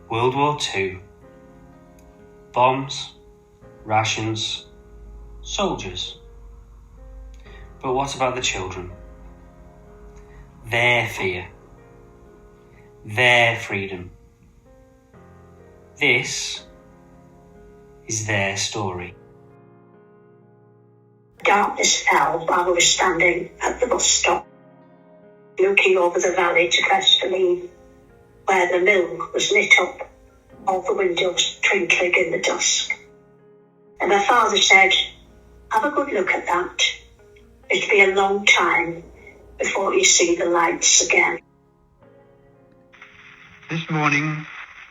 World War II. Bombs, rations, soldiers. But what about the children? Their fear. Their freedom. This is their story. Darkness fell while we were standing at the bus stop, looking over the valley to Crestford, where the mill was lit up, all the windows twinkling in the dusk. And my father said, "Have a good look at that. It'll be a long time before you see the lights again." This morning,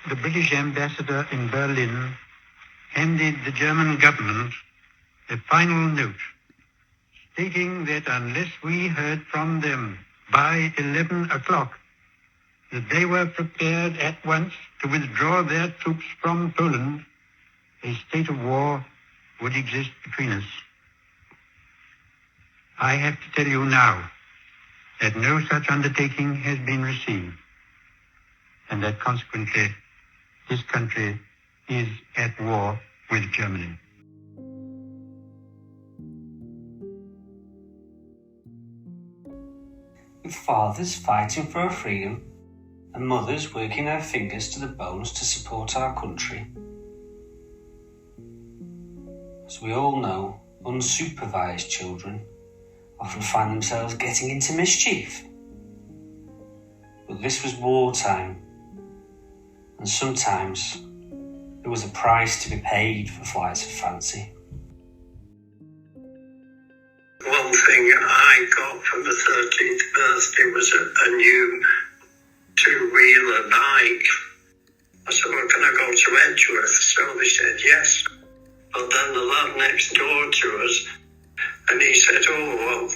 the British ambassador in Berlin handed the German government a final note stating that unless we heard from them by 11 o'clock, that they were prepared at once to withdraw their troops from Poland, a state of war would exist between us. I have to tell you now that no such undertaking has been received, and that consequently this country is at war with Germany. With fathers fighting for our freedom and mothers working their fingers to the bones to support our country. As we all know, unsupervised children often find themselves getting into mischief. But this was wartime, and sometimes there was a price to be paid for flights of fancy. One thing I got for the 13th birthday was a new two-wheeler bike. I said, "Well, can I go to Edgeworth?" So they said yes. But then the lad next door to us, and he said, "Oh, well,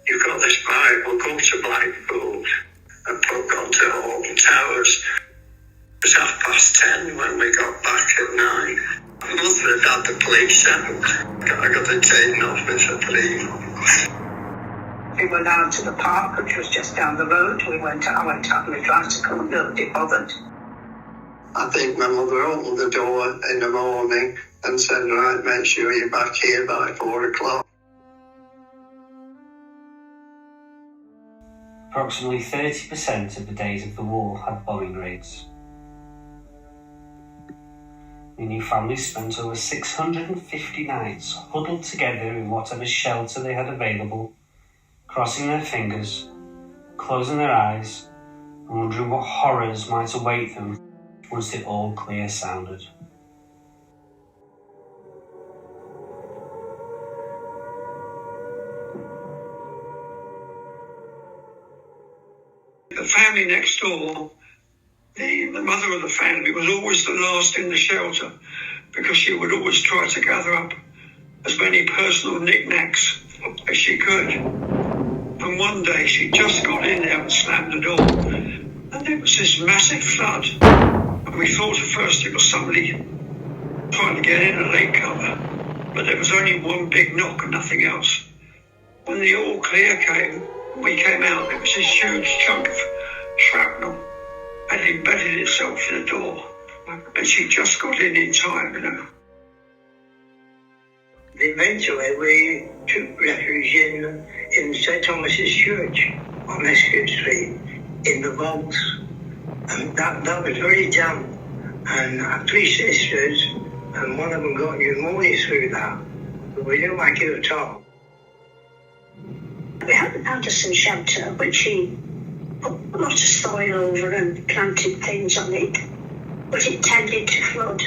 you've got this bike, we'll go to Blackpool." And got to Alton Towers. It was 10:30 when we got back at night. My mother had had the police out. I got it taken off with the police. We went out to the park, which was just down the road. I went out on the tricycle and nobody bothered. I think my mother opened the door in the morning and said, "Right, make sure you're back here by 4 o'clock. Approximately 30% of the days of the war had bombing raids. Meaning families spent over 650 nights huddled together in whatever shelter they had available, crossing their fingers, closing their eyes, and wondering what horrors might await them once the all clear sounded. The family next door, the mother of the family, was always the last in the shelter because she would always try to gather up as many personal knickknacks as she could. And one day she just got in there and slammed the door, and there was this massive flood. And we thought at first it was somebody trying to get in a late cover, but there was only one big knock and nothing else. When the all clear came, we came out, there was this huge chunk of shrapnel had embedded itself in the door, and she just got in time, you know. Eventually we took refuge in St Thomas's Church on Escott Street in the vaults, and that was very damp, and our three sisters, and one of them got pneumonia through that, but we didn't like it at all. We had an Anderson shelter, which he put a lot of soil over and planted things on it, but it tended to flood.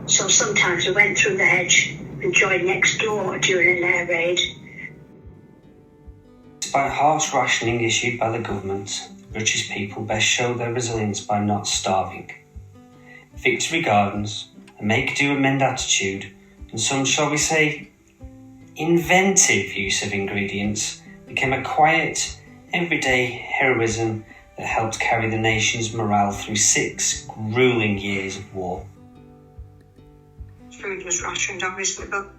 So sometimes we went through the hedge and joined next door during an air raid. Despite harsh rationing issued by the government, British people best showed their resilience by not starving. Victory Gardens, a make-do-amend attitude, and some, shall we say, inventive use of ingredients became a quiet, everyday heroism that helped carry the nation's morale through 6 gruelling years of war. Food was rationed, obviously, but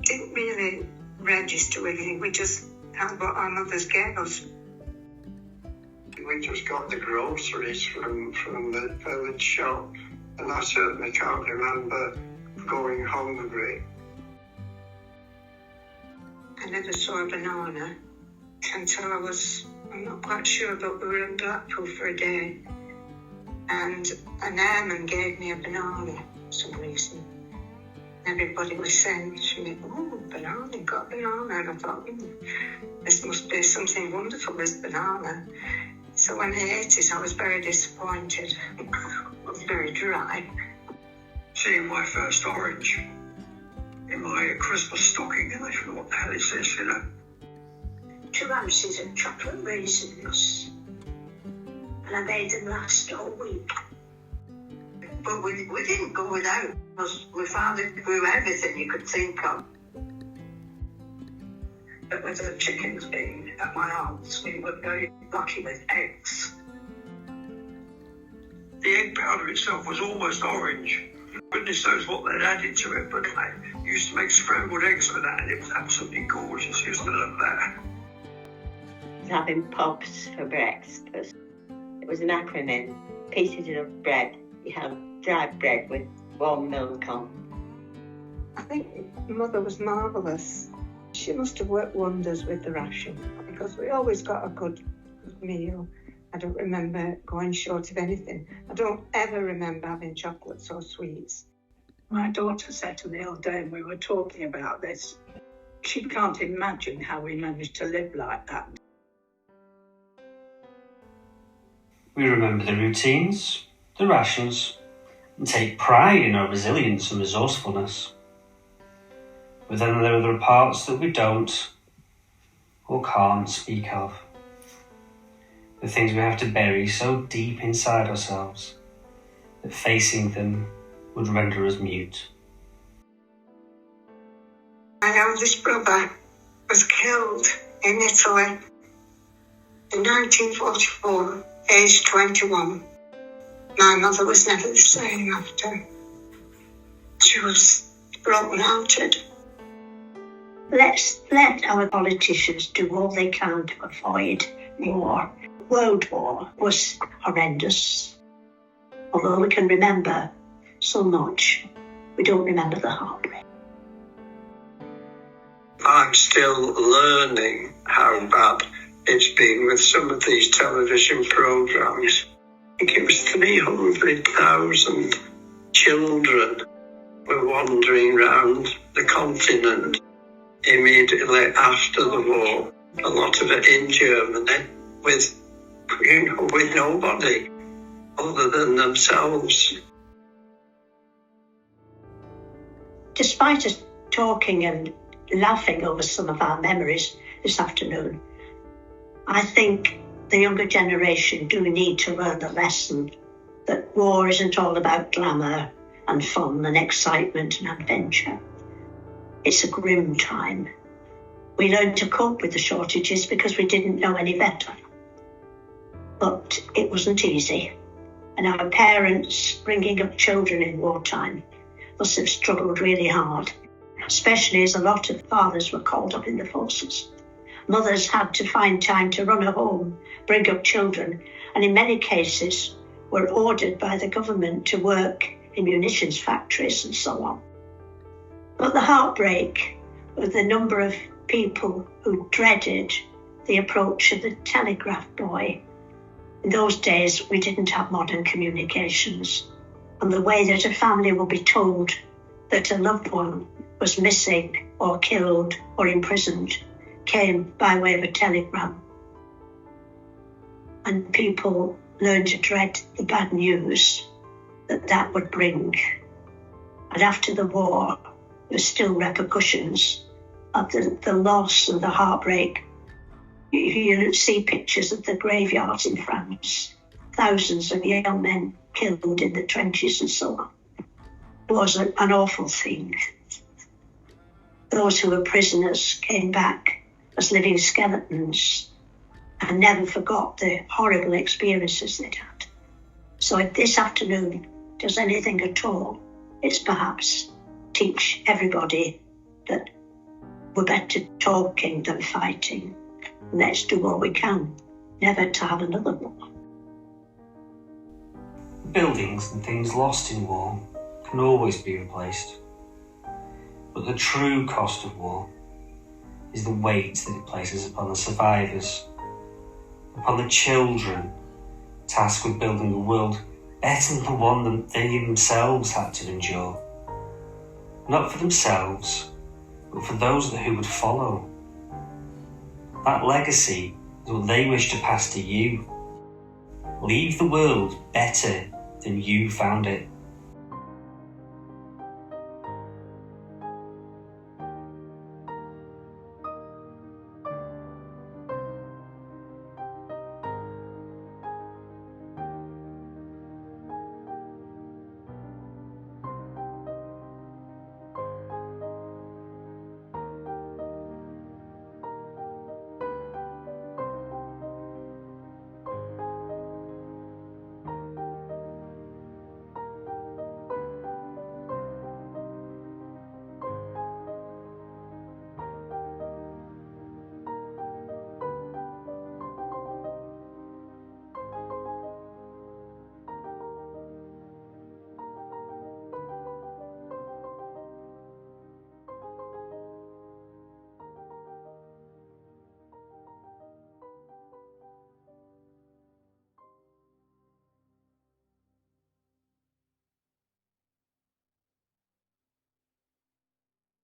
didn't really register with anything. We just had what our mothers gave us. We just got the groceries from the village shop, And I certainly can't remember going hungry. I never saw a banana until I'm not quite sure, but we were in Blackpool for a day. And an airman gave me a banana for some reason. Everybody was saying to me, "Oh, banana, you got a banana." And I thought, this must be something wonderful, this banana. So when I ate it, I was very disappointed. It was very dry. Seeing my first orange in my Christmas stocking, and I thought, what the hell is this, 2 ounces of chocolate raisins. And I made them last all week. But we didn't go without, because we found it grew everything you could think of. But with the chickens being at my aunt's, we were very lucky with eggs. The egg powder itself was almost orange. Goodness knows what they'd added to it, but I used to make scrambled eggs with that, and it was absolutely gorgeous. Used to love that. Having pops for breakfast. It was an acronym, pieces of bread. You have dry bread with warm milk on. I think Mother was marvellous. She must have worked wonders with the ration, because we always got a good meal. I don't remember going short of anything. I don't ever remember having chocolates or sweets. My daughter said to me the other day, and we were talking about this, she can't imagine how we managed to live like that. We remember the routines, the rations, and take pride in our resilience and resourcefulness. But then there are the parts that we don't or can't speak of. The things we have to bury so deep inside ourselves that facing them would render us mute. My eldest brother was killed in Italy in 1944, aged 21. My mother was never the same after. She was broken-hearted. Let's let our politicians do all they can to avoid war. World War was horrendous. Although we can remember so much, we don't remember the heartbreak. I'm still learning how bad it's been with some of these television programmes. I think it was 300,000 children were wandering around the continent immediately after the war. A lot of it in Germany with nobody other than themselves. Despite us talking and laughing over some of our memories this afternoon, I think the younger generation do need to learn the lesson that war isn't all about glamour and fun and excitement and adventure. It's a grim time. We learned to cope with the shortages because we didn't know any better. But it wasn't easy, and our parents bringing up children in wartime must have struggled really hard, especially as a lot of fathers were called up in the forces. Mothers had to find time to run a home, bring up children, and in many cases were ordered by the government to work in munitions factories and so on. But the heartbreak of the number of people who dreaded the approach of the telegraph boy. In those days, we didn't have modern communications, and the way that a family would be told that a loved one was missing or killed or imprisoned came by way of a telegram. And people learned to dread the bad news that would bring. And after the war, there were still repercussions of the loss and the heartbreak. You see pictures of the graveyards in France, thousands of young men killed in the trenches and so on. It was an awful thing. Those who were prisoners came back as living skeletons and never forgot the horrible experiences they'd had. So if this afternoon does anything at all, it's perhaps teach everybody that we're better talking than fighting. Let's do what we can, never to have another war. Buildings and things lost in war can always be replaced. But the true cost of war is the weight that it places upon the survivors, upon the children tasked with building a world better than the one that they themselves had to endure. Not for themselves, but for those who would follow. That legacy is what they wish to pass to you. Leave the world better than you found it.